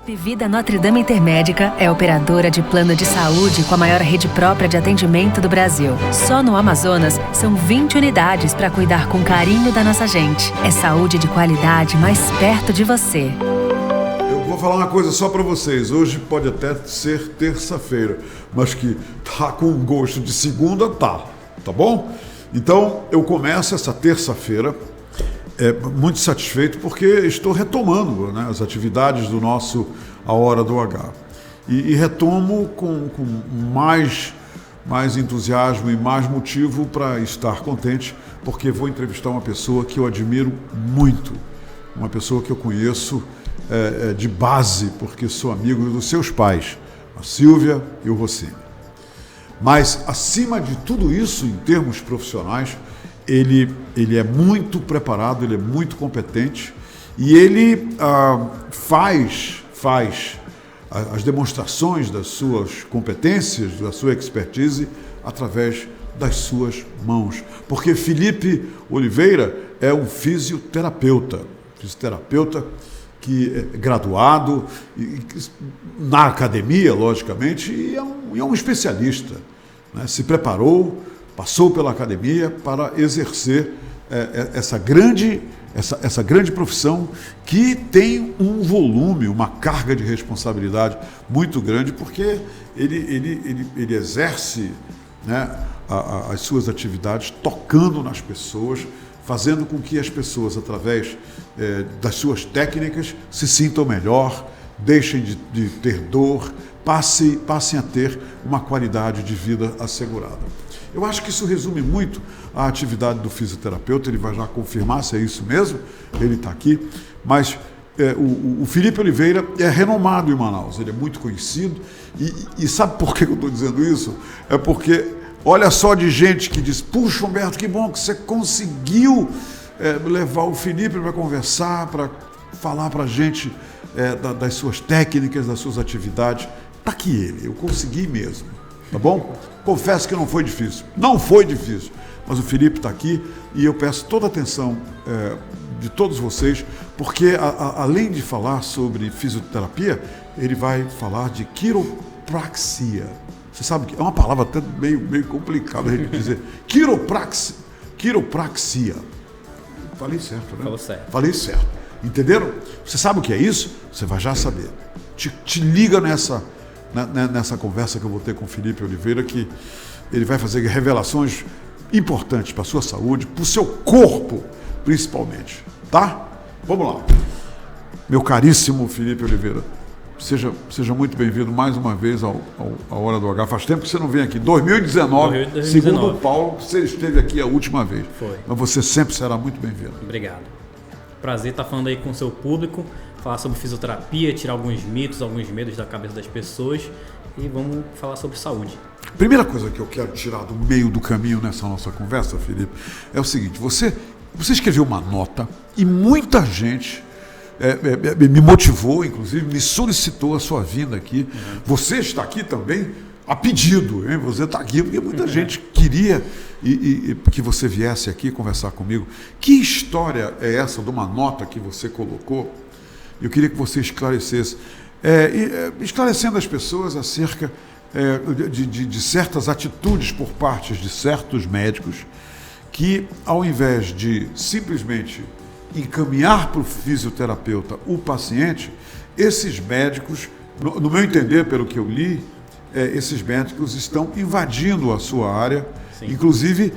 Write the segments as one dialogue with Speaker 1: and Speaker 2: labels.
Speaker 1: Apvida Notre Dame Intermédica é operadora de plano de saúde com a maior rede própria de atendimento do Brasil. Só no Amazonas, são 20 unidades para cuidar com carinho da nossa gente. É saúde de qualidade mais perto de você.
Speaker 2: Eu vou falar uma coisa só para vocês. Hoje pode até ser terça-feira, mas que tá com gosto de segunda, tá bom? Então, eu começo essa terça-feira muito satisfeito porque estou retomando, né, as atividades do nosso A Hora do H. E retomo com mais entusiasmo e mais motivo para estar contente, porque vou entrevistar uma pessoa que eu admiro muito, uma pessoa que eu conheço de base, porque sou amigo dos seus pais, a Silvia e o Rossini. Mas, acima de tudo isso, em termos profissionais, ele é muito preparado, ele é muito competente e ele faz as demonstrações das suas competências, da sua expertise, através das suas mãos. Porque Felipe Oliveira é um fisioterapeuta que é graduado na academia, logicamente, e é um especialista, né? Se preparou, passou pela academia para exercer essa grande profissão que tem um volume, uma carga de responsabilidade muito grande, porque ele exerce, né, as suas atividades tocando nas pessoas, fazendo com que as pessoas, através das suas técnicas, se sintam melhor, deixem de ter dor, passem a ter uma qualidade de vida assegurada. Eu acho que isso resume muito a atividade do fisioterapeuta, ele vai já confirmar se é isso mesmo, ele está aqui, mas o Felipe Oliveira é renomado em Manaus, ele é muito conhecido, e sabe por que eu estou dizendo isso? É porque olha só de gente que diz, puxa, Humberto, que bom que você conseguiu levar o Felipe para conversar, para falar para a gente das suas técnicas, das suas atividades. Está aqui ele, eu consegui mesmo, tá bom? Confesso que não foi difícil, mas o Felipe está aqui e eu peço toda a atenção de todos vocês, porque além de falar sobre fisioterapia, ele vai falar de quiropraxia. Você sabe que é uma palavra até meio complicada a gente dizer. Quiropraxia. Falei certo, né?
Speaker 3: Falou certo.
Speaker 2: Falei certo. Entenderam? Você sabe o que é isso? Você vai já saber. Te liga nessa conversa que eu vou ter com o Felipe Oliveira, que ele vai fazer revelações importantes para a sua saúde, para o seu corpo, principalmente. Tá? Vamos lá. Meu caríssimo Felipe Oliveira, seja muito bem-vindo mais uma vez à Hora do H. Faz tempo que você não vem aqui. 2019, segundo o Paulo, você esteve aqui a última vez.
Speaker 3: Foi.
Speaker 2: Mas você sempre será muito bem-vindo.
Speaker 3: Obrigado. Prazer estar falando aí com o seu público, falar sobre fisioterapia, tirar alguns mitos, alguns medos da cabeça das pessoas e vamos falar sobre saúde.
Speaker 2: Primeira coisa que eu quero tirar do meio do caminho nessa nossa conversa, Felipe, é o seguinte, você escreveu uma nota e muita gente me motivou, inclusive me solicitou a sua vinda aqui. Uhum. Você está aqui também a pedido, hein? Você está aqui porque muita gente queria que você viesse aqui conversar comigo. Que história é essa de uma nota que você colocou? Eu queria que você esclarecesse, esclarecendo as pessoas acerca de certas atitudes por parte de certos médicos que, ao invés de simplesmente encaminhar para o fisioterapeuta o paciente, esses médicos, no meu entender, pelo que eu li, esses médicos estão invadindo a sua área, sim, inclusive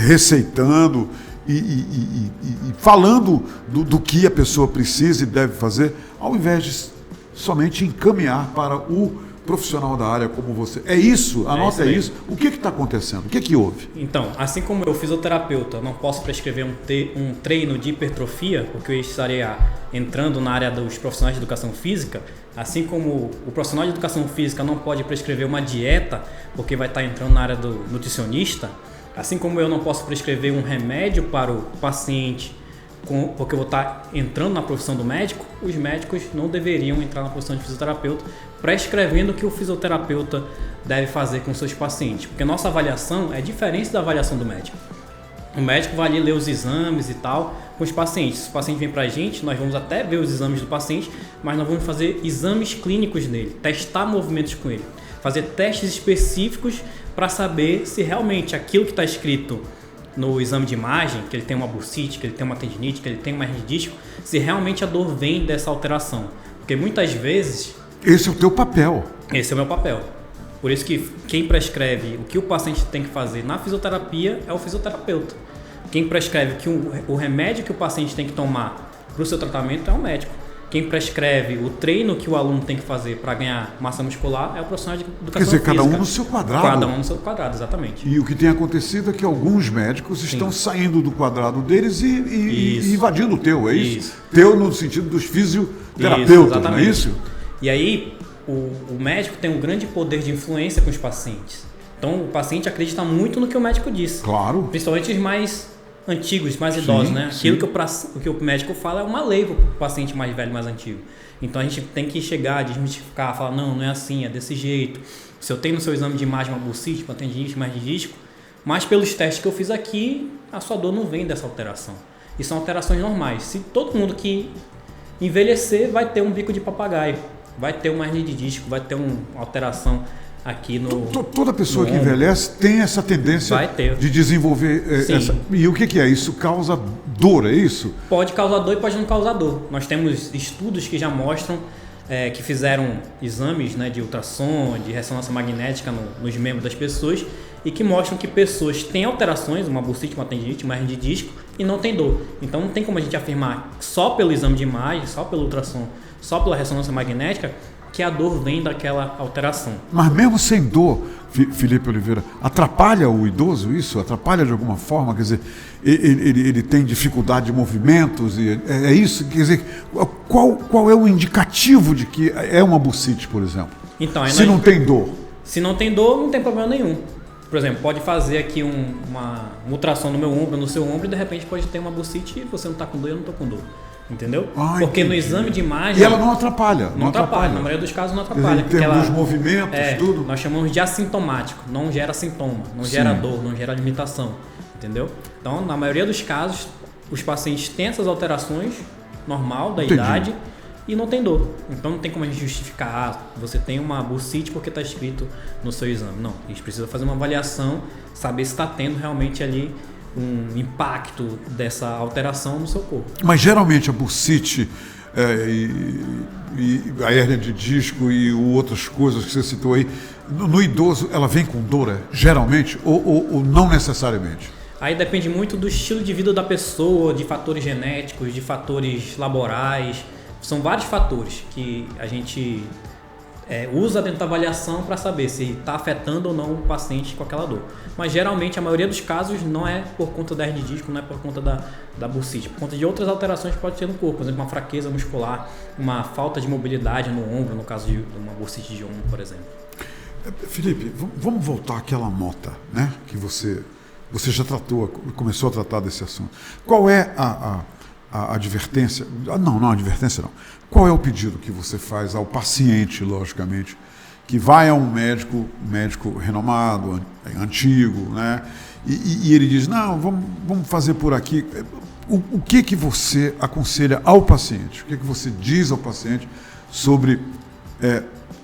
Speaker 2: receitando e falando do que a pessoa precisa e deve fazer, ao invés de somente encaminhar para o profissional da área como você. É isso? A nota é isso? O que está acontecendo? O que houve?
Speaker 3: Então, assim como eu, fisioterapeuta, não posso prescrever um treino de hipertrofia, porque eu estaria entrando na área dos profissionais de educação física, assim como o profissional de educação física não pode prescrever uma dieta, porque vai estar entrando na área do nutricionista, assim como eu não posso prescrever um remédio para o paciente, porque eu vou estar entrando na profissão do médico, os médicos não deveriam entrar na profissão de fisioterapeuta, prescrevendo o que o fisioterapeuta deve fazer com seus pacientes, porque nossa avaliação é diferente da avaliação do médico. O médico vai ali ler os exames e tal, com os pacientes. Se o paciente vem para a gente, nós vamos até ver os exames do paciente, mas nós vamos fazer exames clínicos nele, testar movimentos com ele, fazer testes específicos para saber se realmente aquilo que está escrito no exame de imagem, que ele tem uma bursite, que ele tem uma tendinite, que ele tem uma hernia de disco, se realmente a dor vem dessa alteração. Porque muitas vezes...
Speaker 2: Esse é o teu papel.
Speaker 3: Esse é o meu papel. Por isso que quem prescreve o que o paciente tem que fazer na fisioterapia é o fisioterapeuta. Quem prescreve que o remédio que o paciente tem que tomar para o seu tratamento é o médico. Quem prescreve o treino que o aluno tem que fazer para ganhar massa muscular é o profissional de educação física.
Speaker 2: Quer dizer, cada um no seu quadrado.
Speaker 3: Cada um no seu quadrado, exatamente.
Speaker 2: E o que tem acontecido é que alguns médicos estão saindo do quadrado deles e invadindo o teu, é isso? Teu no sentido dos fisioterapeutas, não é isso?
Speaker 3: E aí, o médico tem um grande poder de influência com os pacientes. Então, o paciente acredita muito no que o médico disse. Claro. Principalmente os mais antigos, mais idosos, né? Aquilo que o médico fala é uma lei para o paciente mais velho, mais antigo. Então, a gente tem que chegar, desmistificar, falar, não é assim, é desse jeito. Se eu tenho no seu exame de imagem uma bursite, uma tendinite, uma hernia de disco, mas pelos testes que eu fiz aqui, a sua dor não vem dessa alteração. E são alterações normais. Se todo mundo que envelhecer vai ter um bico de papagaio, vai ter uma hernia de disco, vai ter uma alteração aqui no...
Speaker 2: Toda pessoa que envelhece tem essa tendência de desenvolver essa... E o que é? Isso causa dor, é isso?
Speaker 3: Pode causar dor e pode não causar dor. Nós temos estudos que já mostram que fizeram exames, né, de ultrassom, de ressonância magnética nos membros das pessoas e que mostram que pessoas têm alterações, uma bursite, uma tendinite, uma hernia de disco e não tem dor. Então não tem como a gente afirmar só pelo exame de imagem, só pelo ultrassom, só pela ressonância magnética que a dor vem daquela alteração.
Speaker 2: Mas mesmo sem dor, Felipe Oliveira, atrapalha o idoso isso? Atrapalha de alguma forma? Quer dizer, ele tem dificuldade de movimentos? É isso? Quer dizer, qual é o indicativo de que é uma bursite, por exemplo?
Speaker 3: Então,
Speaker 2: se não tem dor?
Speaker 3: Se não tem dor, não tem problema nenhum. Por exemplo, pode fazer aqui uma ultrassom no meu ombro, no seu ombro, e de repente pode ter uma bursite e você não está com dor e eu não estou com dor. Entendeu? Porque no exame de imagem...
Speaker 2: E ela não atrapalha?
Speaker 3: Não atrapalha, na maioria dos casos não atrapalha.
Speaker 2: Em termos dos movimentos, tudo?
Speaker 3: Nós chamamos de assintomático, não gera sintoma, não gera dor, não gera limitação, entendeu? Então, na maioria dos casos, os pacientes têm essas alterações normal da idade e não tem dor. Então, não tem como a gente justificar, você tem uma bursite porque está escrito no seu exame. Não, a gente precisa fazer uma avaliação, saber se está tendo realmente ali um impacto dessa alteração no seu corpo.
Speaker 2: Mas geralmente a bursite e a hérnia de disco e outras coisas que você citou aí, no idoso ela vem com dor, geralmente, ou não necessariamente?
Speaker 3: Aí depende muito do estilo de vida da pessoa, de fatores genéticos, de fatores laborais. São vários fatores que a gente usa dentro da avaliação para saber se está afetando ou não o paciente com aquela dor. Mas geralmente a maioria dos casos não é por conta da hernia de disco, não é por conta da bursite, por conta de outras alterações que pode ter no corpo, por exemplo, uma fraqueza muscular, uma falta de mobilidade no ombro, no caso de uma bursite de ombro, por exemplo.
Speaker 2: Felipe, vamos voltar àquela nota, né, que você já tratou, começou a tratar desse assunto. Qual é a advertência? Não, advertência não. Qual é o pedido que você faz ao paciente, logicamente, que vai a um médico renomado, antigo, né? E ele diz, não, vamos fazer por aqui. O que você aconselha ao paciente? O que você diz ao paciente sobre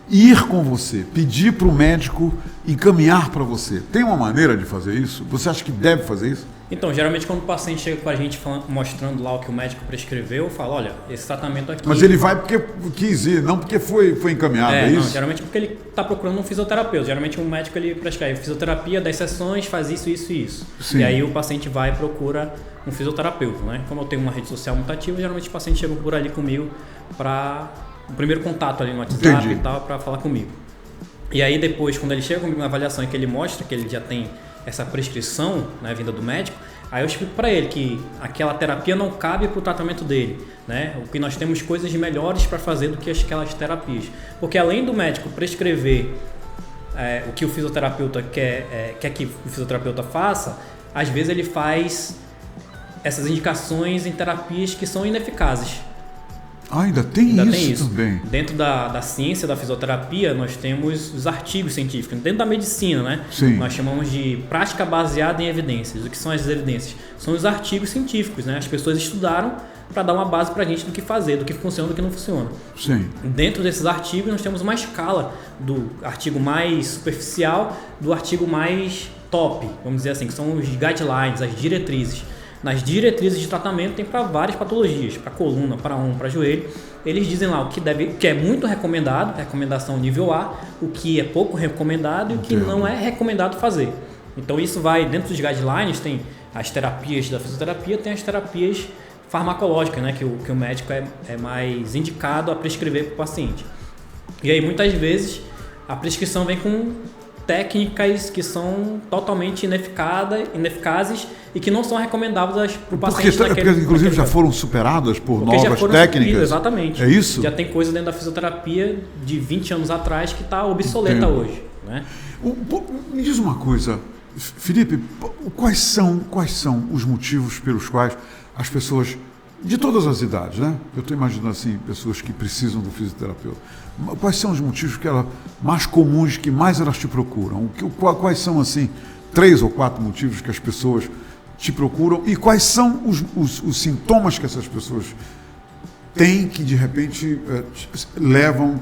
Speaker 2: ir com você, pedir para o médico encaminhar para você? Tem uma maneira de fazer isso? Você acha que deve fazer isso?
Speaker 3: Então, geralmente quando o paciente chega com a gente mostrando lá o que o médico prescreveu, eu falo, olha, esse tratamento aqui...
Speaker 2: Mas ele vai porque quis ir, não porque foi encaminhado, é isso?
Speaker 3: Não, geralmente porque ele está procurando um fisioterapeuta. Geralmente o médico ele prescreve fisioterapia, 10 sessões, faz isso, isso e isso. Sim. E aí o paciente vai e procura um fisioterapeuta, né? Como eu tenho uma rede social muito ativa, geralmente os pacientes chegam por ali comigo para o primeiro contato ali no WhatsApp e tal, para falar comigo. E aí depois, quando ele chega comigo na avaliação e que ele mostra que ele já tem essa prescrição, né, vinda do médico, aí eu explico para ele que aquela terapia não cabe para o tratamento dele, né? O que nós temos coisas melhores para fazer do que aquelas terapias. Porque além do médico prescrever o que o fisioterapeuta quer que o fisioterapeuta faça, às vezes ele faz essas indicações em terapias que são ineficazes.
Speaker 2: Ainda tem isso também.
Speaker 3: Dentro da ciência da fisioterapia, nós temos os artigos científicos. Dentro da medicina, né?
Speaker 2: Sim.
Speaker 3: Nós chamamos de prática baseada em evidências. O que são as evidências? São os artigos científicos, né? As pessoas estudaram para dar uma base para a gente do que fazer, do que funciona e do que não funciona.
Speaker 2: Sim.
Speaker 3: Dentro desses artigos, nós temos uma escala do artigo mais superficial do artigo mais top, vamos dizer assim, que são os guidelines, as diretrizes. Nas diretrizes de tratamento tem para várias patologias, para coluna, para ombro, para joelho. Eles dizem lá o que é muito recomendado, recomendação nível A, o que é pouco recomendado e o que não é recomendado fazer. Então isso vai, dentro dos guidelines, tem as terapias da fisioterapia, tem as terapias farmacológicas, né, que o médico é mais indicado a prescrever para o paciente. E aí muitas vezes a prescrição vem com técnicas que são totalmente ineficazes e que não são recomendáveis para o paciente.
Speaker 2: Porque inclusive já foram superadas por novas técnicas.
Speaker 3: Exatamente.
Speaker 2: É isso?
Speaker 3: Já tem coisa dentro da fisioterapia de 20 anos atrás que está obsoleta hoje. Né?
Speaker 2: Me diz uma coisa, Felipe, quais são os motivos pelos quais as pessoas de todas as idades, né? Eu estou imaginando assim, pessoas que precisam do fisioterapeuta. Quais são os motivos mais comuns que mais elas te procuram? Quais são, assim, 3 ou 4 motivos que as pessoas te procuram e quais são os sintomas que essas pessoas têm que, de repente, levam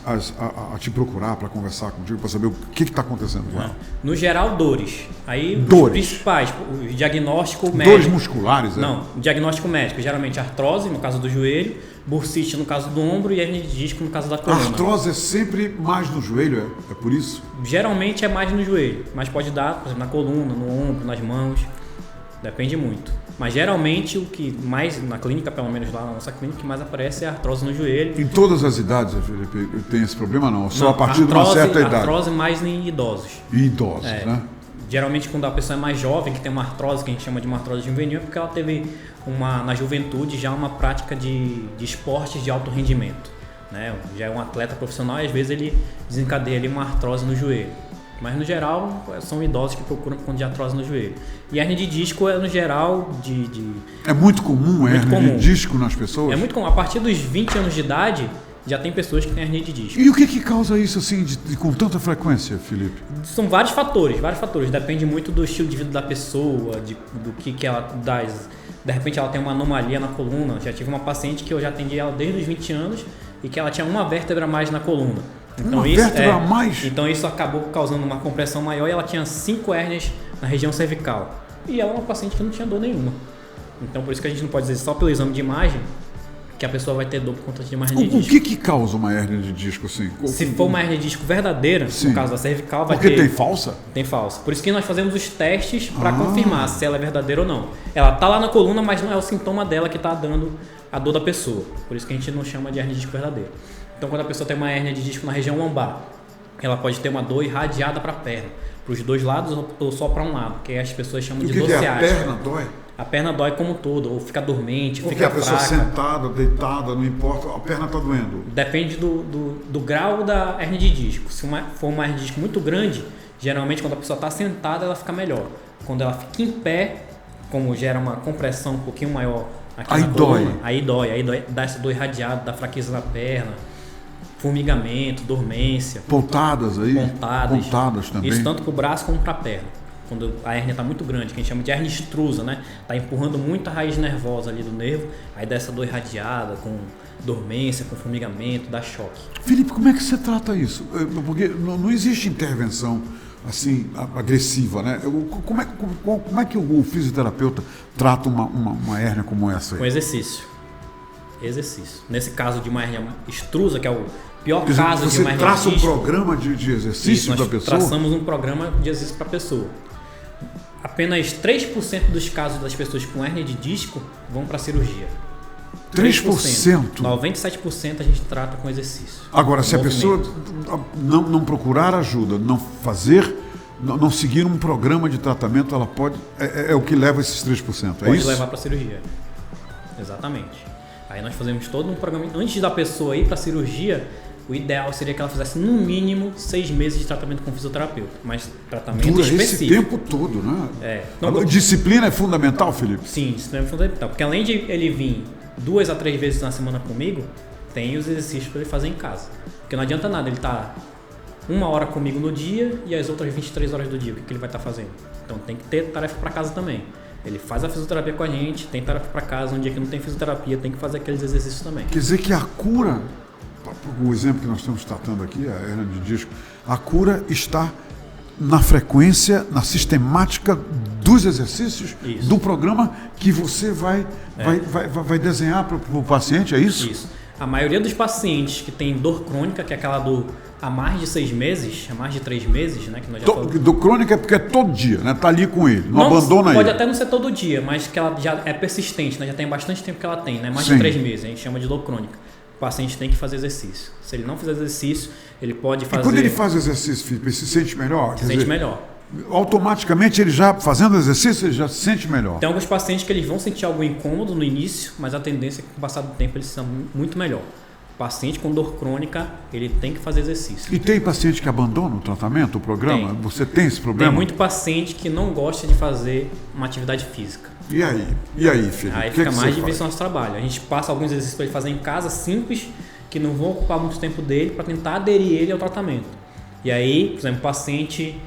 Speaker 2: a te procurar para conversar contigo, para saber o que está acontecendo com ela?
Speaker 3: No geral, dores. Aí, os principais, o diagnóstico médico.
Speaker 2: Dores musculares?
Speaker 3: Não, o diagnóstico médico, geralmente artrose, no caso do joelho, bursite no caso do ombro e hernia de disco no caso da coluna.
Speaker 2: A artrose é sempre mais no joelho, é por isso?
Speaker 3: Geralmente é mais no joelho, mas pode dar, por exemplo, na coluna, no ombro, nas mãos, depende muito. Mas geralmente o que mais, na clínica, pelo menos lá na nossa clínica, o que mais aparece é a artrose no joelho.
Speaker 2: Em todas as idades, Felipe, tem esse problema não? Só a partir de uma certa idade?
Speaker 3: Artrose mais em idosos.
Speaker 2: E idosos, né?
Speaker 3: Geralmente quando a pessoa é mais jovem, que tem uma artrose, que a gente chama de uma artrose juvenil, é porque ela teve na juventude já uma prática de esportes de alto rendimento. Né? Já é um atleta profissional e às vezes ele desencadeia ali uma artrose no joelho. Mas no geral são idosos que procuram por conta de artrose no joelho. E hernia de disco é no geral
Speaker 2: É muito comum hernia de disco nas pessoas?
Speaker 3: É muito comum. A partir dos 20 anos de idade já tem pessoas que têm hernia de disco.
Speaker 2: E o que causa isso assim com tanta frequência, Felipe?
Speaker 3: São vários fatores. Depende muito do estilo de vida da pessoa, do que ela dá. De repente ela tem uma anomalia na coluna. Já tive uma paciente que eu já atendi ela desde os 20 anos e que ela tinha uma vértebra a mais na coluna.
Speaker 2: Uma vértebra a mais?
Speaker 3: Então isso acabou causando uma compressão maior e ela tinha 5 hérnias na região cervical. E ela é uma paciente que não tinha dor nenhuma. Então por isso que a gente não pode dizer só pelo exame de imagem que a pessoa vai ter dor por conta de uma hernia de disco.
Speaker 2: O que causa uma hernia de disco assim?
Speaker 3: Se for uma hernia de disco verdadeira,
Speaker 2: Sim.
Speaker 3: no caso da cervical, vai
Speaker 2: ter...
Speaker 3: Porque
Speaker 2: tem falsa?
Speaker 3: Tem falsa. Por isso que nós fazemos os testes para confirmar se ela é verdadeira ou não. Ela tá lá na coluna, mas não é o sintoma dela que está dando a dor da pessoa. Por isso que a gente não chama de hernia de disco verdadeira. Então quando a pessoa tem uma hernia de disco na região lombar, ela pode ter uma dor irradiada para a perna, para os dois lados ou só para um lado, que as pessoas chamam de dor ciática.
Speaker 2: A perna dói?
Speaker 3: A perna dói como um todo, ou fica dormente,
Speaker 2: porque
Speaker 3: fica
Speaker 2: fraca. Porque a pessoa sentada, deitada, não importa, a perna está doendo.
Speaker 3: Depende do grau da hernia de disco. Se for uma hernia de disco muito grande, geralmente quando a pessoa está sentada, ela fica melhor. Quando ela fica em pé, como gera uma compressão um pouquinho maior aqui na coluna, aí dói, dá essa dor irradiada, dá fraqueza na perna, formigamento, dormência.
Speaker 2: Pontadas aí? Pontadas também.
Speaker 3: Isso tanto para o braço como para a perna. Quando a hérnia está muito grande, que a gente chama de hérnia extrusa, né? Está empurrando muito a raiz nervosa ali do nervo, aí dá essa dor irradiada, com dormência, com formigamento, dá choque.
Speaker 2: Felipe, como é que você trata isso? Porque não existe intervenção assim, agressiva, né? Como é que o fisioterapeuta trata uma hérnia como essa aí?
Speaker 3: Com exercício. Nesse caso de uma hérnia extrusa, que é o pior caso de uma hernia de disco. Você traça um
Speaker 2: programa de exercício para a pessoa?
Speaker 3: Traçamos um programa de exercício para a pessoa. Apenas 3% dos casos das pessoas com hérnia de disco vão para a cirurgia.
Speaker 2: 3%?
Speaker 3: 97% a gente trata com exercício.
Speaker 2: Agora, se a pessoa não procurar ajuda, não seguir um programa de tratamento, ela pode... É o que leva esses 3%, é isso?
Speaker 3: Pode levar para a cirurgia. Exatamente. Aí nós fazemos todo um programa. Antes da pessoa ir para a cirurgia, o ideal seria que ela fizesse no mínimo 6 meses de tratamento com fisioterapeuta. Mas tratamento
Speaker 2: dura
Speaker 3: específico.
Speaker 2: Esse tempo todo, né?
Speaker 3: Então,
Speaker 2: disciplina é fundamental, Felipe?
Speaker 3: Sim, disciplina é fundamental. Porque além de ele vir 2 a 3 vezes na semana comigo, tem os exercícios para ele fazer em casa. Porque não adianta nada ele estar 1 hora comigo no dia e as outras 23 horas do dia, o que ele vai estar fazendo? Então tem que ter tarefa para casa também. Ele faz a fisioterapia com a gente, tem tarefa para casa, um dia que não tem fisioterapia, tem que fazer aqueles exercícios também.
Speaker 2: Quer dizer que a cura, o exemplo que nós estamos tratando aqui, a hernia de disco, a cura está na frequência, na sistemática dos exercícios do programa que você vai desenhar para o paciente, é isso?
Speaker 3: Isso. A maioria dos pacientes que tem dor crônica, que é aquela dor há mais de 6 meses, há mais de 3 meses, né? Que nós já falamos.
Speaker 2: Dor crônica é porque é todo dia, né? Tá ali com ele, não abandona ele.
Speaker 3: Pode até não ser todo dia, mas que ela já é persistente, né? Já tem bastante tempo que ela tem, né? Mais de 3 meses, a gente chama de dor crônica. O paciente tem que fazer exercício. Se ele não fizer exercício, ele pode fazer...
Speaker 2: E quando ele faz exercício, Felipe, ele se sente melhor?
Speaker 3: Se sente melhor.
Speaker 2: Automaticamente ele já, fazendo exercício, ele já se sente melhor.
Speaker 3: Tem alguns pacientes que eles vão sentir algo incômodo no início, mas a tendência é que com o passar do tempo eles são muito melhor. O paciente com dor crônica, ele tem que fazer exercício.
Speaker 2: E tem paciente que abandona o tratamento, o programa?
Speaker 3: Tem.
Speaker 2: Você tem esse problema?
Speaker 3: Tem muito paciente que não gosta de fazer uma atividade física.
Speaker 2: E aí, Felipe?
Speaker 3: Aí fica mais difícil o nosso trabalho. A gente passa alguns exercícios para ele fazer em casa, simples, que não vão ocupar muito tempo dele, para tentar aderir ele ao tratamento. E aí, por exemplo, o paciente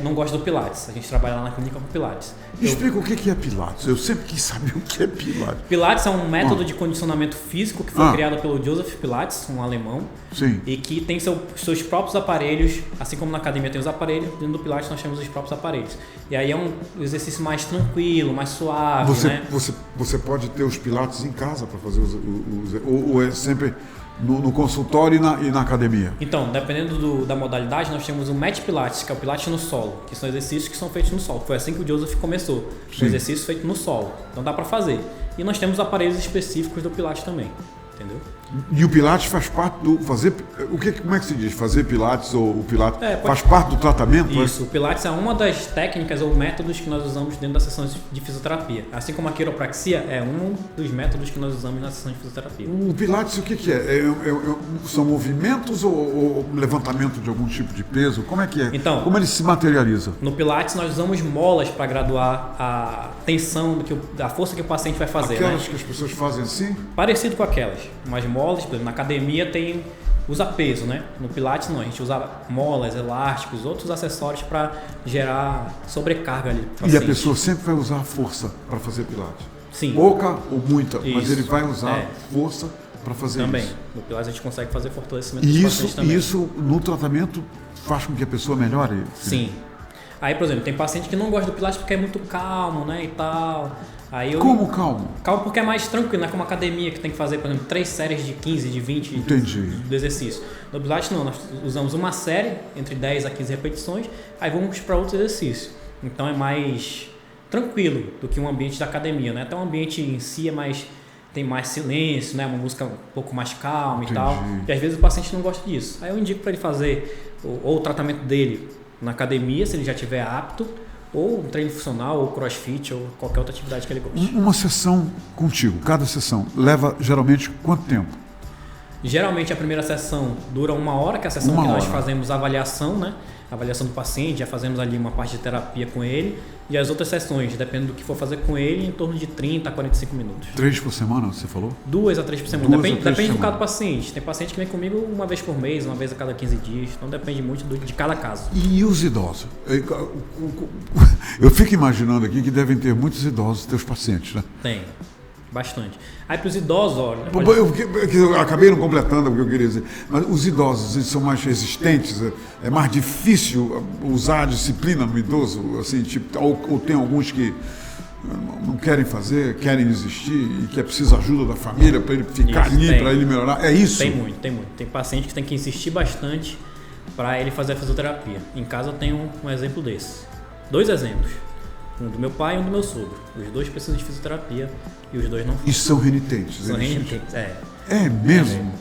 Speaker 3: não gosta do Pilates. A gente trabalha lá na clínica com Pilates.
Speaker 2: Explica o que é Pilates. Eu sempre quis saber o que é Pilates.
Speaker 3: Pilates é um método de condicionamento físico que foi criado pelo Joseph Pilates, um alemão.
Speaker 2: Sim.
Speaker 3: E que tem seus próprios aparelhos, assim como na academia tem os aparelhos, dentro do Pilates nós temos os próprios aparelhos. E aí é um exercício mais tranquilo, mais suave, né?
Speaker 2: Você pode ter os Pilates em casa para fazer ou é sempre no consultório e na academia?
Speaker 3: Então, dependendo da modalidade, nós temos o Mat Pilates, que é o Pilates no solo, que são exercícios que são feitos no solo. Foi assim que o Joseph começou, um exercício feito no solo. Então dá para fazer. E nós temos aparelhos específicos do Pilates também, entendeu?
Speaker 2: E o Pilates faz parte do fazer... Como é que se diz? Fazer Pilates ou o Pilates faz parte do tratamento?
Speaker 3: Isso, o Pilates é uma das técnicas ou métodos que nós usamos dentro das sessões de fisioterapia. Assim como a quiropraxia é um dos métodos que nós usamos na sessão de fisioterapia.
Speaker 2: O Pilates o que é? São movimentos ou levantamento de algum tipo de peso? Como é que é?
Speaker 3: Então,
Speaker 2: como ele se materializa?
Speaker 3: No Pilates nós usamos molas para graduar a tensão, da força que o paciente vai fazer.
Speaker 2: Aquelas que as pessoas fazem assim?
Speaker 3: Parecido com aquelas, mas molas, por exemplo, na academia usa peso, né? No Pilates não, a gente usa molas, elásticos, outros acessórios para gerar sobrecarga ali.
Speaker 2: E a pessoa sempre vai usar força para fazer Pilates?
Speaker 3: Sim.
Speaker 2: Pouca ou muita,
Speaker 3: isso.
Speaker 2: Mas ele vai usar força para fazer
Speaker 3: também.
Speaker 2: isso.
Speaker 3: No Pilates a gente consegue fazer fortalecimento dos pacientes também.
Speaker 2: E isso no tratamento faz com que a pessoa melhore?
Speaker 3: Sim. Aí, por exemplo, tem paciente que não gosta do Pilates porque é muito calmo, né, e tal.
Speaker 2: Como calmo?
Speaker 3: Calmo porque é mais tranquilo, não é como academia que tem que fazer, por exemplo, 3 séries de 15, de 20 do exercício. No Pilates não, nós usamos uma série entre 10 a 15 repetições, aí vamos para outro exercício. Então é mais tranquilo do que um ambiente da academia, né? Até o ambiente em si tem mais silêncio, né? Uma música um pouco mais calma e tal. E às vezes o paciente não gosta disso. Aí eu indico para ele fazer ou o tratamento dele na academia, se ele já estiver apto, ou um treino funcional, ou crossfit, ou qualquer outra atividade que ele goste.
Speaker 2: Uma sessão contigo, cada sessão, leva geralmente quanto tempo?
Speaker 3: Geralmente a primeira sessão dura 1 hora, que é a sessão que nós fazemos a avaliação, né? Avaliação do paciente, já fazemos ali uma parte de terapia com ele. E as outras sessões, dependendo do que for fazer com ele, em torno de 30 a 45 minutos.
Speaker 2: 3 por semana, você falou?
Speaker 3: 2 a 3 por semana. Depende do cada paciente. Tem paciente que vem comigo uma vez por mês, uma vez a cada 15 dias. Então depende muito de cada caso.
Speaker 2: E os idosos? Eu fico imaginando aqui que devem ter muitos idosos, teus pacientes, né?
Speaker 3: Tem. Bastante. Aí para os idosos, olha...
Speaker 2: Eu acabei não completando o que eu queria dizer, mas os idosos, eles são mais resistentes, é mais difícil usar a disciplina no idoso, assim, tipo, ou tem alguns que não querem fazer, querem desistir e que é preciso ajuda da família para ele ficar ali, para ele melhorar, é isso?
Speaker 3: Tem muito. Tem paciente que tem que insistir bastante para ele fazer a fisioterapia. Em casa eu tenho um exemplo desse. 2 exemplos. Um do meu pai e um do meu sogro. Os 2 precisam de fisioterapia e os 2 não fazem.
Speaker 2: E são renitentes?
Speaker 3: São renitentes,
Speaker 2: É mesmo?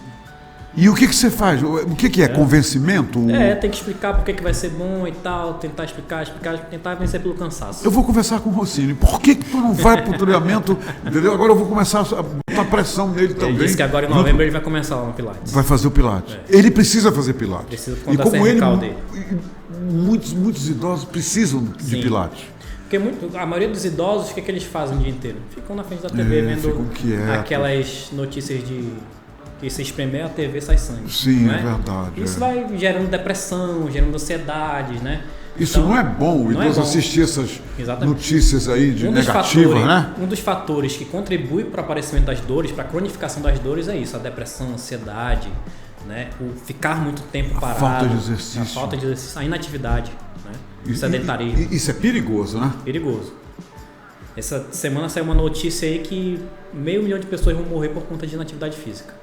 Speaker 2: E o que você faz? O que é? Convencimento?
Speaker 3: Tem que explicar por que vai ser bom e tal, tentar explicar, tentar vencer pelo cansaço.
Speaker 2: Eu vou conversar com o Rossini. Por que tu não vai para o treinamento? Entendeu? Agora eu vou começar a botar pressão nele também. Ele
Speaker 3: disse que agora em novembro ele vai começar lá no Pilates.
Speaker 2: Vai fazer o Pilates. Ele precisa fazer Pilates.
Speaker 3: Precisa por
Speaker 2: e
Speaker 3: conta
Speaker 2: como ele,
Speaker 3: dele.
Speaker 2: muitos idosos precisam de Pilates.
Speaker 3: Porque a maioria dos idosos, o que eles fazem o dia inteiro? Ficam na frente da TV vendo aquelas notícias de que se espremer a TV sai sangue.
Speaker 2: Sim,
Speaker 3: não
Speaker 2: é verdade.
Speaker 3: Isso vai gerando depressão, gerando ansiedade, né?
Speaker 2: Isso então, não é bom, o idoso assistir essas notícias aí de negativas, né?
Speaker 3: Um dos fatores que contribui para o aparecimento das dores, para a cronificação das dores é isso, a depressão, a ansiedade, né? O ficar muito tempo parado.
Speaker 2: A falta de exercício.
Speaker 3: A inatividade, né? O sedentarismo.
Speaker 2: Isso é perigoso, né?
Speaker 3: Perigoso. Essa semana saiu uma notícia aí que 500 mil de pessoas vão morrer por conta de inatividade física.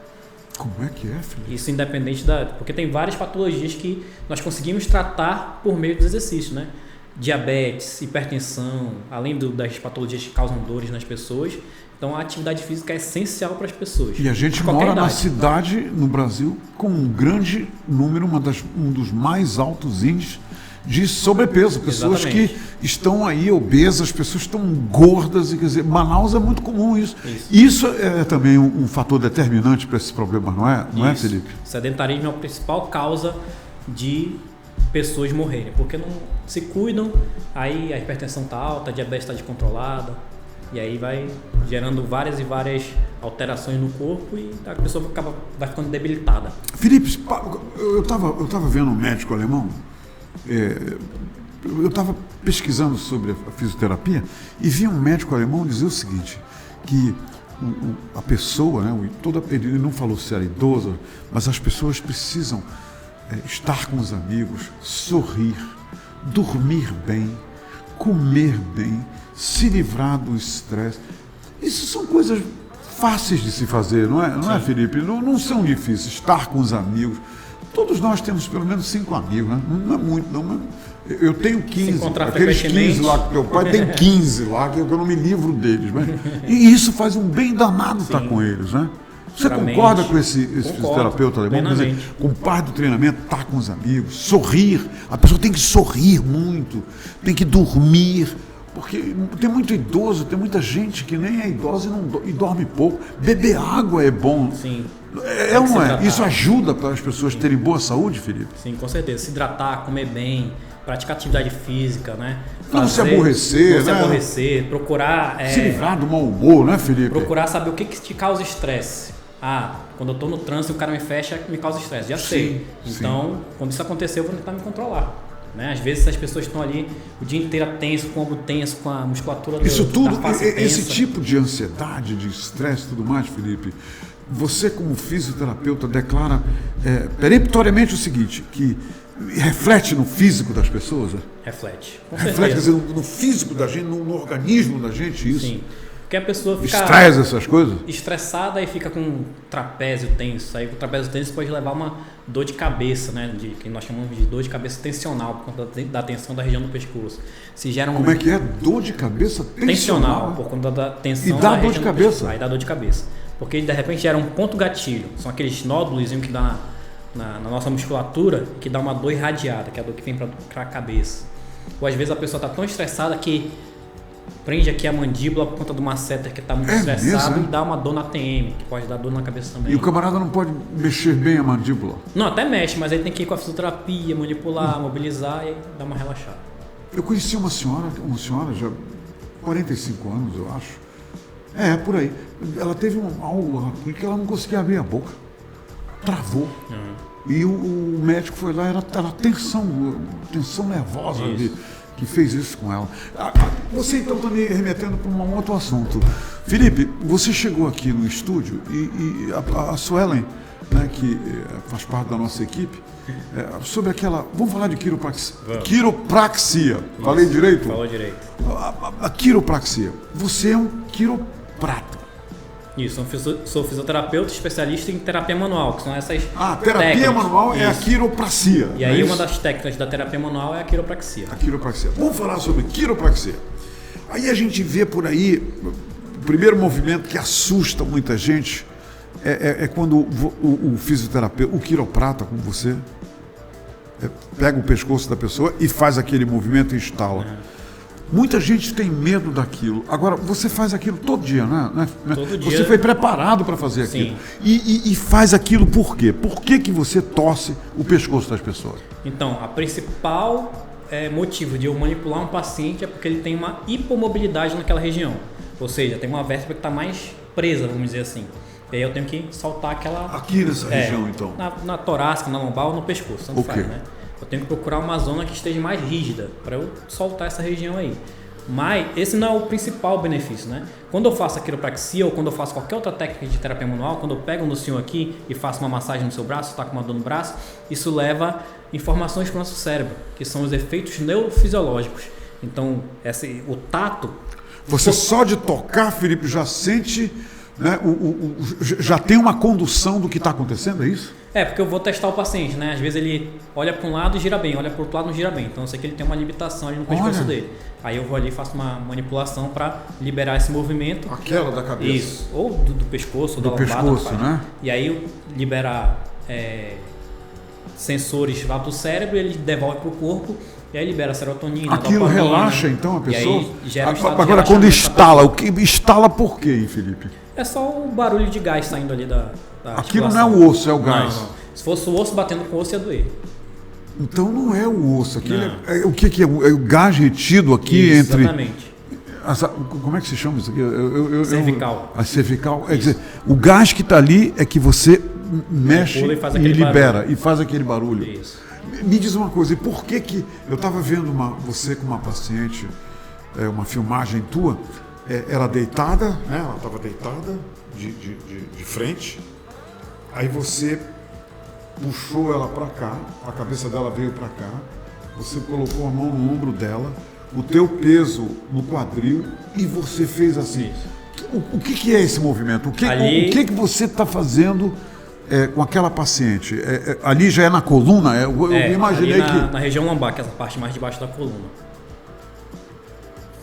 Speaker 2: Como é que é, Felipe?
Speaker 3: Isso independente porque tem várias patologias que nós conseguimos tratar por meio dos exercícios, né? Diabetes, hipertensão, além das patologias que causam dores nas pessoas. Então a atividade física é essencial para as pessoas.
Speaker 2: E a gente mora na cidade, no Brasil, com um grande número, um dos mais altos índices de sobrepeso, pessoas que estão aí obesas, pessoas estão gordas, e quer dizer, Manaus é muito comum isso. Isso é também um fator determinante para esse problema, não é, Felipe?
Speaker 3: O sedentarismo é a principal causa de pessoas morrerem, porque não se cuidam, aí a hipertensão está alta, a diabetes está descontrolada, e aí vai gerando várias e várias alterações no corpo e a pessoa vai ficando debilitada.
Speaker 2: Felipe, eu estava vendo um médico alemão. Eu estava pesquisando sobre a fisioterapia e vi um médico alemão dizer o seguinte, que a pessoa, né, ele não falou se era idoso, mas as pessoas precisam estar com os amigos, sorrir, dormir bem, comer bem, se livrar do estresse. Isso são coisas fáceis de se fazer, não é, Felipe? Não são difíceis, estar com os amigos. Todos nós temos pelo menos 5 amigos, né? Não é muito, não. Mas eu tenho 15, aqueles 15 lá que teu pai tem 15 lá, que eu não me livro deles. Mas, e isso faz um bem danado estar com eles, né? Você concorda com esse fisioterapeuta alemão? Quer dizer, com parte do treinamento, estar com os amigos, sorrir. A pessoa tem que sorrir muito, tem que dormir. Porque tem muito idoso, tem muita gente que nem é idosa e dorme pouco. Beber água é bom.
Speaker 3: Sim.
Speaker 2: Não é? Isso ajuda para as pessoas terem boa saúde, Felipe?
Speaker 3: Sim, com certeza. Se hidratar, comer bem, praticar atividade física, né?
Speaker 2: Não se aborrecer,
Speaker 3: não se aborrecer, procurar...
Speaker 2: se livrar do mau humor, né, Felipe?
Speaker 3: Procurar saber o que te causa estresse. Quando eu estou no trânsito e o cara me fecha, me causa estresse. Já sei. Então, quando isso acontecer, eu vou tentar me controlar. Né? Às vezes as pessoas estão ali o dia inteiro tenso, com o ombro tenso, com a musculatura da face tensa.
Speaker 2: Esse tipo de ansiedade, de estresse e tudo mais, Felipe, você como fisioterapeuta declara peremptoriamente o seguinte, que reflete no físico das pessoas?
Speaker 3: Reflete, com
Speaker 2: certeza. Reflete, quer dizer, no físico da gente, no organismo da gente, isso? Sim.
Speaker 3: Porque a pessoa fica
Speaker 2: estressa essas coisas?
Speaker 3: Estressada e fica com um trapézio tenso. Aí o trapézio tenso pode levar uma dor de cabeça, né? Que nós chamamos de dor de cabeça tensional, por conta da tensão da região do pescoço. Se gera
Speaker 2: Como é que é? Dor de cabeça tensional?
Speaker 3: Por conta da tensão.
Speaker 2: E dá dor de cabeça?
Speaker 3: Aí dá dor de cabeça. Porque de repente gera um ponto gatilho. São aqueles nódulos que dá na nossa musculatura, que dá uma dor irradiada, que é a dor que vem para a cabeça. Ou às vezes a pessoa está tão estressada que prende aqui a mandíbula por conta de uma seta que está muito estressado e dá uma dor na TM, que pode dar dor na cabeça também.
Speaker 2: E o camarada não pode mexer bem a mandíbula?
Speaker 3: Não, até mexe, mas aí tem que ir com a fisioterapia, manipular, mobilizar e dar uma relaxada.
Speaker 2: Eu conheci uma senhora já 45 anos, eu acho. Por aí. Ela teve algo que ela não conseguia abrir a boca. Travou. E o médico foi lá, era tensão nervosa que fez isso com ela. Você então está me remetendo para um outro assunto. Felipe, você chegou aqui no estúdio e a Suelen, né, que faz parte da nossa equipe, sobre aquela... Vamos falar de quiropraxia. Quiropraxia. Falei direito?
Speaker 3: Falou direito.
Speaker 2: A quiropraxia. Você é um quiroprata.
Speaker 3: Isso, sou fisioterapeuta especialista em terapia manual, que são essas
Speaker 2: terapia
Speaker 3: técnicas.
Speaker 2: Manual é a quiropraxia.
Speaker 3: E aí uma das técnicas da terapia manual é a quiropraxia.
Speaker 2: A quiropraxia. Vamos falar sobre quiropraxia. Aí a gente vê por aí, o primeiro movimento que assusta muita gente é quando o fisioterapeuta, o quiroprata, como você, pega o pescoço da pessoa e faz aquele movimento e instala. Muita gente tem medo daquilo. Agora, você faz aquilo todo dia, né?
Speaker 3: Todo dia.
Speaker 2: Você foi preparado para fazer aquilo. E faz aquilo por quê? Por que você torce o pescoço das pessoas?
Speaker 3: Então, a principal motivo de eu manipular um paciente é porque ele tem uma hipomobilidade naquela região. Ou seja, tem uma vértebra que está mais presa, vamos dizer assim. E aí eu tenho que soltar aquela...
Speaker 2: Aqui nessa região, então?
Speaker 3: Na torácica, na lombar ou no pescoço, tanto
Speaker 2: Okay.
Speaker 3: faz, né? Eu tenho que procurar uma zona que esteja mais rígida para eu soltar essa região aí. Mas esse não é o principal benefício, né? Quando eu faço a quiropraxia ou quando eu faço qualquer outra técnica de terapia manual, quando eu pego no senhor aqui e faço uma massagem no seu braço, está com uma dor no braço, isso leva informações para o nosso cérebro, que são os efeitos neurofisiológicos. Então, o tato...
Speaker 2: Você só de tocar, Felipe, já sente, né, já tem uma condução do que está acontecendo, é isso?
Speaker 3: Porque eu vou testar o paciente, né? Às vezes ele olha para um lado e gira bem, olha para o outro lado e não gira bem. Então eu sei que ele tem uma limitação ali no pescoço dele. Aí eu vou ali e faço uma manipulação para liberar esse movimento.
Speaker 2: Aquela da cabeça.
Speaker 3: Isso, ou do pescoço, ou da lombar.
Speaker 2: Do pescoço, né?
Speaker 3: E aí libera sensores lá para o cérebro, ele devolve para o corpo. E aí libera serotonina,
Speaker 2: aquilo
Speaker 3: dopamina,
Speaker 2: relaxa então a pessoa?
Speaker 3: E aí gera um estado
Speaker 2: agora
Speaker 3: de
Speaker 2: quando estala, o que estala por quê, Felipe?
Speaker 3: É só o barulho de gás saindo ali da
Speaker 2: aquilo não é o osso, é o gás.
Speaker 3: Não. Se fosse o osso batendo com o osso ia doer.
Speaker 2: Então não é o osso, aquilo o que é? É o gás retido aqui entre...
Speaker 3: Exatamente.
Speaker 2: Como é que se chama isso aqui?
Speaker 3: Cervical.
Speaker 2: A cervical. Quer dizer, o gás que está ali é que você mexe e libera barulho. E faz aquele barulho.
Speaker 3: Isso.
Speaker 2: Me diz uma coisa, e por que eu estava vendo você com uma paciente, uma filmagem tua, ela deitada, né? Ela estava deitada de frente, aí você puxou ela para cá, a cabeça dela veio para cá, você colocou a mão no ombro dela, o teu peso no quadril e você fez assim. O que é esse movimento? O que você está fazendo com aquela paciente? Ali já é na coluna? Eu imaginei que...
Speaker 3: Na região lombar, que é essa parte mais de baixo da coluna.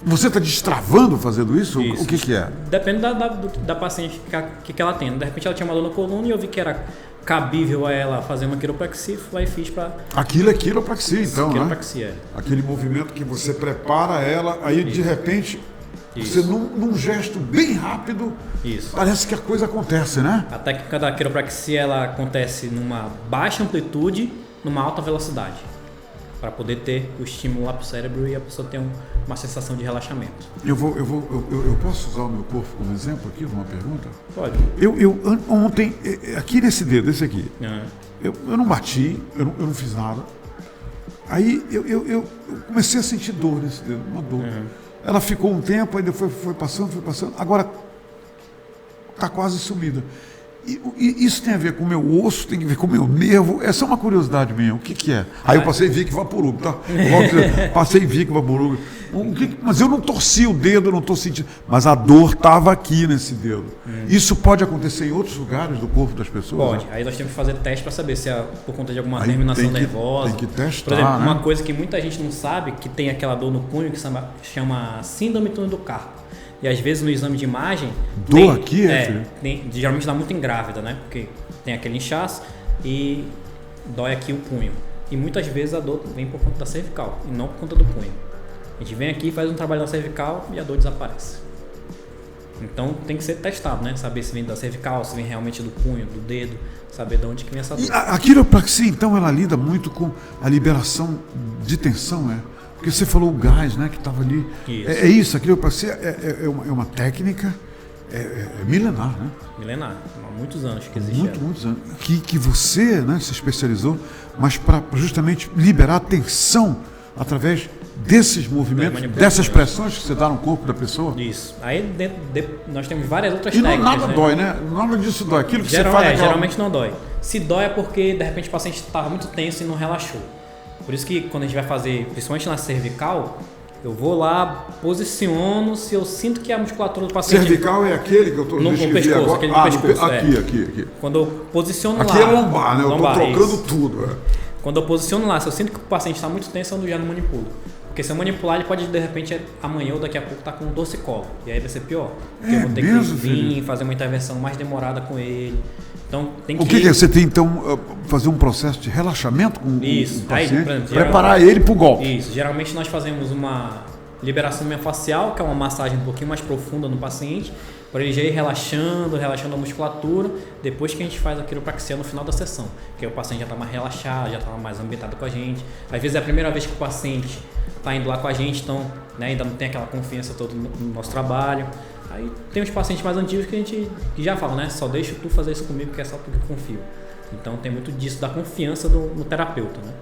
Speaker 2: Você está destravando fazendo isso? O que é?
Speaker 3: Depende da paciente que ela tem. De repente ela tinha uma dor na coluna e eu vi que era cabível a ela fazer uma quiropraxia, fui lá e fiz para...
Speaker 2: Aquilo é quiropraxia, então,
Speaker 3: quiropraxia,
Speaker 2: né? Aquele movimento que você prepara ela, aí de repente, você num gesto bem rápido, parece que a coisa acontece, né?
Speaker 3: A técnica da quiropraxia, ela acontece numa baixa amplitude, numa alta velocidade, para poder ter o estímulo lá para o cérebro e a pessoa ter uma sensação de relaxamento.
Speaker 2: Eu posso usar o meu corpo como exemplo aqui, numa pergunta?
Speaker 3: Pode.
Speaker 2: Ontem, aqui nesse dedo, esse aqui, eu não bati, eu não fiz nada. Aí eu comecei a sentir dor nesse dedo, uma dor. Ela ficou um tempo, aí depois foi passando, agora está quase sumida. E isso tem a ver com o meu osso, tem a ver com o meu nervo, essa é uma curiosidade minha, o que é? Aí eu passei Vic Vaporub, tá? Passei Vic Vaporub, mas eu não torci o dedo, eu não estou sentindo, mas a dor estava aqui nesse dedo. Isso pode acontecer em outros lugares do corpo das pessoas?
Speaker 3: Pode, aí nós temos que fazer teste para saber se é por conta de alguma terminação nervosa.
Speaker 2: Tem que testar,
Speaker 3: por exemplo,
Speaker 2: né?
Speaker 3: uma coisa que muita gente não sabe, que tem aquela dor no punho que chama síndrome do túnel do carpo. E às vezes no exame de imagem...
Speaker 2: Dor aqui,
Speaker 3: geralmente dá muito em grávida, né? Porque tem aquele inchaço e dói aqui o punho. E muitas vezes a dor vem por conta da cervical e não por conta do punho. A gente vem aqui, faz um trabalho na cervical e a dor desaparece. Então tem que ser testado, né? Saber se vem da cervical, se vem realmente do punho, do dedo, saber de onde que vem essa dor.
Speaker 2: E a quiropraxia, então, ela lida muito com a liberação de tensão, né? Porque você falou o gás, né, que estava ali.
Speaker 3: Isso.
Speaker 2: É isso, a quiropraxia é uma técnica milenar, né?
Speaker 3: Milenar, há muitos anos que existe.
Speaker 2: Muitos anos. Que você, né, se especializou, mas para justamente liberar a tensão através desses movimentos, dessas pressões que você dá no corpo da pessoa.
Speaker 3: Isso. Aí nós temos várias outras
Speaker 2: técnicas.
Speaker 3: E
Speaker 2: nada dói, né? Nada disso dói. Aquilo que você faz
Speaker 3: geralmente não dói. Se dói é porque, de repente, o paciente estava muito tenso e não relaxou. Por isso que quando a gente vai fazer, principalmente na cervical, eu vou lá, posiciono, se eu sinto que a musculatura do paciente...
Speaker 2: Cervical é aquele que eu estou
Speaker 3: no pescoço,
Speaker 2: agora?
Speaker 3: Aquele no pescoço.
Speaker 2: Aqui.
Speaker 3: Quando eu posiciono
Speaker 2: aqui
Speaker 3: lá...
Speaker 2: Aqui é lombar, né? Eu estou trocando tudo.
Speaker 3: Quando eu posiciono lá, se eu sinto que o paciente está muito tenso, eu já não manipulo. Porque se eu manipular, ele pode, de repente, amanhã ou daqui a pouco, estar com um torcicolo. E aí vai ser pior. Porque eu vou ter que vir, fazer uma intervenção mais demorada com ele. Então, tem que...
Speaker 2: O que é? Você tem, então, fazer um processo de relaxamento com o paciente?
Speaker 3: Aí, por exemplo,
Speaker 2: preparar ele para o golpe.
Speaker 3: Isso. Geralmente nós fazemos uma liberação miofascial, que é uma massagem um pouquinho mais profunda no paciente. Para ele já ir relaxando a musculatura, depois que a gente faz a quiropraxia no final da sessão. Que aí o paciente já está mais relaxado, já está mais ambientado com a gente. Às vezes é a primeira vez que o paciente está indo lá com a gente, então né, ainda não tem aquela confiança toda no nosso trabalho. Aí tem os pacientes mais antigos que a gente já fala, né? Só deixa tu fazer isso comigo, que é só porque eu confio. Então tem muito disso, da confiança no terapeuta, né?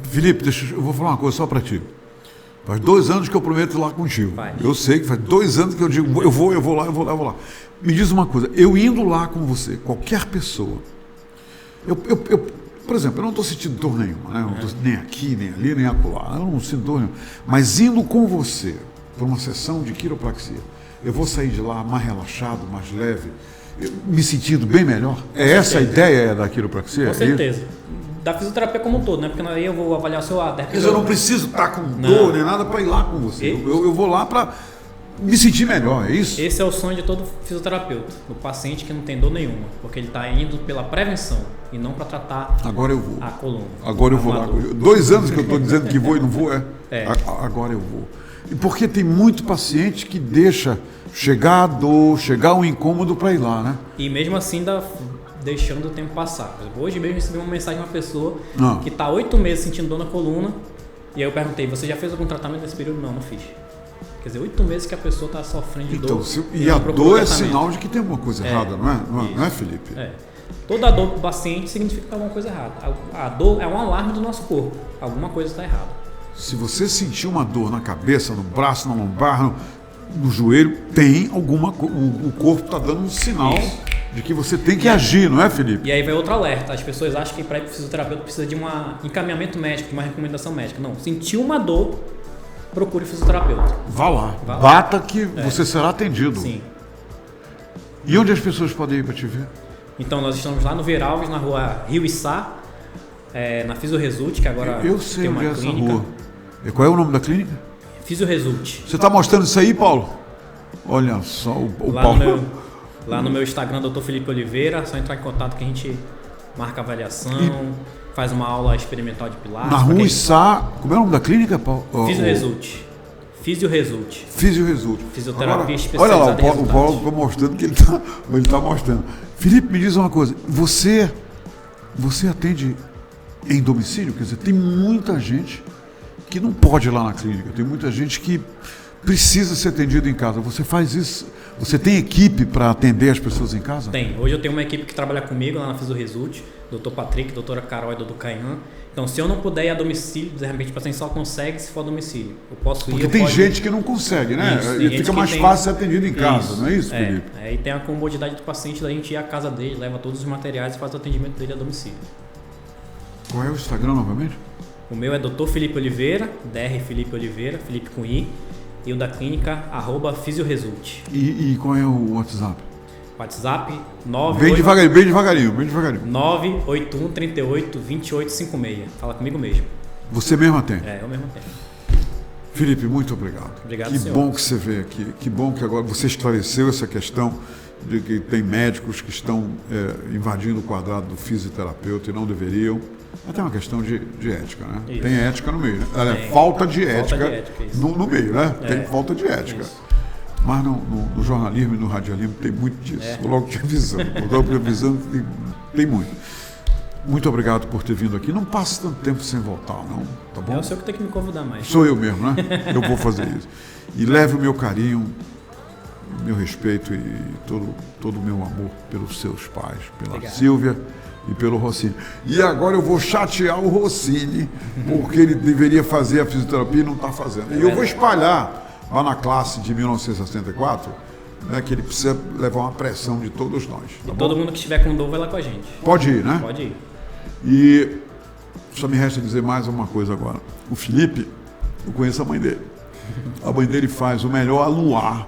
Speaker 2: Felipe, eu vou falar uma coisa só para ti. Faz 2 anos que eu prometo ir lá contigo.
Speaker 3: Vai.
Speaker 2: Eu sei que faz 2 anos que eu digo, eu vou lá. Me diz uma coisa, eu indo lá com você, qualquer pessoa, por exemplo, eu não estou sentindo dor nenhuma, né? Eu não estou nem aqui, nem ali, nem acolá, eu não sinto dor nenhuma. Mas indo com você para uma sessão de quiropraxia, eu vou sair de lá mais relaxado, mais leve, me sentindo bem melhor? Essa a ideia da quiropraxia?
Speaker 3: Com certeza. Da fisioterapia como um todo, né? Porque aí eu vou avaliar o seu ADER.
Speaker 2: Mas eu não preciso estar com dor nem nada para ir lá com você. Eu vou lá para me sentir melhor, é isso?
Speaker 3: Esse é o sonho de todo fisioterapeuta, do paciente que não tem dor nenhuma, porque ele está indo pela prevenção e não para tratar
Speaker 2: Agora eu vou.
Speaker 3: A coluna.
Speaker 2: Agora eu vou lá. 2 anos que eu estou dizendo que vou e não vou, agora eu vou. E porque tem muito paciente que deixa chegar a dor, chegar um incômodo para ir lá, né?
Speaker 3: E mesmo assim deixando o tempo passar. Por exemplo, hoje mesmo recebi uma mensagem de uma pessoa que está 8 meses sentindo dor na coluna, e aí eu perguntei, você já fez algum tratamento nesse período? Não fiz. Quer dizer, 8 meses que a pessoa está sofrendo de dor.
Speaker 2: E a dor é sinal de que tem alguma coisa errada, não é, Felipe?
Speaker 3: Toda dor do paciente significa que tem alguma coisa errada. A dor é um alarme do nosso corpo. Alguma coisa está errada.
Speaker 2: Se você sentir uma dor na cabeça, no braço, na lombar, no joelho, tem alguma coisa. O corpo está dando um sinal de que você tem que agir, não é, Felipe?
Speaker 3: E aí vai outro alerta. As pessoas acham que para ir para o fisioterapeuta precisa de um encaminhamento médico, de uma recomendação médica. Não. Sentiu uma dor, procure o fisioterapeuta.
Speaker 2: Vá lá. Bata que você será atendido.
Speaker 3: Sim.
Speaker 2: E onde as pessoas podem ir para te ver?
Speaker 3: Então, nós estamos lá no Ver Alves, na rua Rio Içá, na Fisioresult, que agora
Speaker 2: eu sei
Speaker 3: tem uma
Speaker 2: onde é
Speaker 3: clínica.
Speaker 2: essa rua. E qual é o nome da clínica?
Speaker 3: Fisioresult.
Speaker 2: Você está mostrando isso aí, Paulo? Olha só, o Paulo.
Speaker 3: Lá no meu Instagram, Dr. Felipe Oliveira, só entrar em contato que a gente marca avaliação, faz uma aula experimental de pilates.
Speaker 2: Na rua Içá, como é o nome da clínica, Paulo?
Speaker 3: Fisioresult.
Speaker 2: Fisioresult.
Speaker 3: Fisioterapia especializada.
Speaker 2: Olha lá, o Paulo está mostrando que ele está mostrando. Felipe, me diz uma coisa, você atende em domicílio? Quer dizer, tem muita gente que não pode ir lá na clínica, tem muita gente que precisa ser atendido em casa. Você faz isso? Você tem equipe para atender as pessoas em casa?
Speaker 3: Tem. Hoje eu tenho uma equipe que trabalha comigo lá na Fisioresult, Dr. Patrick, doutora Carol e Dr. Caian. Então, se eu não puder ir a domicílio, de repente o paciente só consegue se for a domicílio. Eu posso ir.
Speaker 2: Porque tem gente que não consegue, né? E fica mais fácil ser atendido em casa, não é isso, Felipe?
Speaker 3: E tem a comodidade do paciente da gente ir à casa dele, leva todos os materiais e faz o atendimento dele a domicílio.
Speaker 2: Qual é o Instagram novamente?
Speaker 3: O meu é Dr. Felipe Oliveira, Dr. Felipe Oliveira, Felipe com I, e o da clínica, @Fisioresult.
Speaker 2: E qual é o WhatsApp?
Speaker 3: WhatsApp
Speaker 2: Bem devagarinho.
Speaker 3: 981 38 2856. Fala comigo mesmo.
Speaker 2: Você mesmo tem?
Speaker 3: Eu mesmo tenho.
Speaker 2: Felipe, muito obrigado.
Speaker 3: Obrigado,
Speaker 2: que
Speaker 3: senhor.
Speaker 2: bom que você veio aqui. Que bom que agora você esclareceu essa questão de que tem médicos que estão invadindo o quadrado do fisioterapeuta e não deveriam. Até uma questão de ética, né?
Speaker 3: Isso.
Speaker 2: Tem ética no meio, né? Falta de ética,
Speaker 3: isso.
Speaker 2: no meio, né? Tem falta de ética.
Speaker 3: Isso.
Speaker 2: Mas no jornalismo e no radialismo tem muito disso. Vou logo te avisando. Tem muito. Muito obrigado por ter vindo aqui. Não passe tanto tempo sem voltar, não. Tá bom?
Speaker 3: É o senhor que tem que me convidar mais.
Speaker 2: Sou eu mesmo, né? Eu vou fazer isso. E leve o meu carinho, meu respeito e todo o meu amor pelos seus pais, pela
Speaker 3: Obrigado.
Speaker 2: Silvia e pelo Rossini. E agora eu vou chatear o Rossini, porque ele deveria fazer a fisioterapia e não está fazendo. E eu vou espalhar lá na classe de 1964, né, que ele precisa levar uma pressão de todos nós. Tá bom?
Speaker 3: Todo mundo que estiver com dor vai lá com a gente.
Speaker 2: Pode ir, né?
Speaker 3: Pode ir.
Speaker 2: E só me resta dizer mais uma coisa agora. O Felipe, eu conheço a mãe dele. A mãe dele faz o melhor aluá.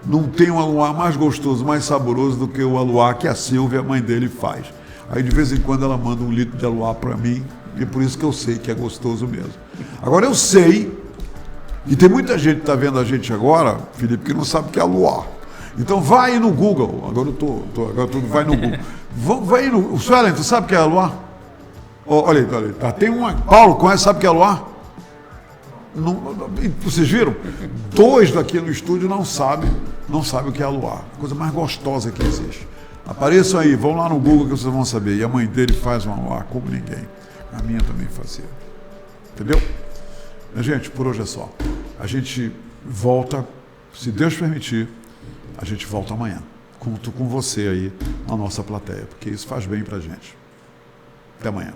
Speaker 2: Não tem um aluá mais gostoso, mais saboroso do que o aluá que a Silvia, a mãe dele, faz. Aí de vez em quando ela manda 1 litro de aluá para mim, e é por isso que eu sei que é gostoso mesmo. Agora eu sei, e tem muita gente que está vendo a gente agora, Felipe, que não sabe o que é aluá. Então vai no Google, agora vai no Google. Vai no, o Suelen, tu sabe o que é aluá? Olha aí, tá. Tem uma. Paulo, conhece, sabe o que é aluá? Vocês viram? 2 daqui no estúdio não sabem o que é aluá. A coisa mais gostosa que existe. Apareçam aí, vão lá no Google que vocês vão saber. E a mãe dele faz um aluá como ninguém. A minha também fazia. Entendeu? Gente, por hoje é só. A gente volta, se Deus permitir, a gente volta amanhã. Conto com você aí na nossa plateia, porque isso faz bem pra gente. Até amanhã.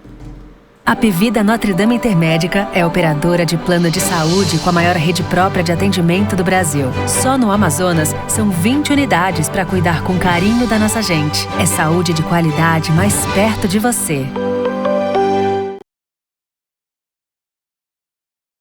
Speaker 1: A Apvida Notre Dame Intermédica é operadora de plano de saúde com a maior rede própria de atendimento do Brasil. Só no Amazonas, são 20 unidades para cuidar com carinho da nossa gente. É saúde de qualidade mais perto de você.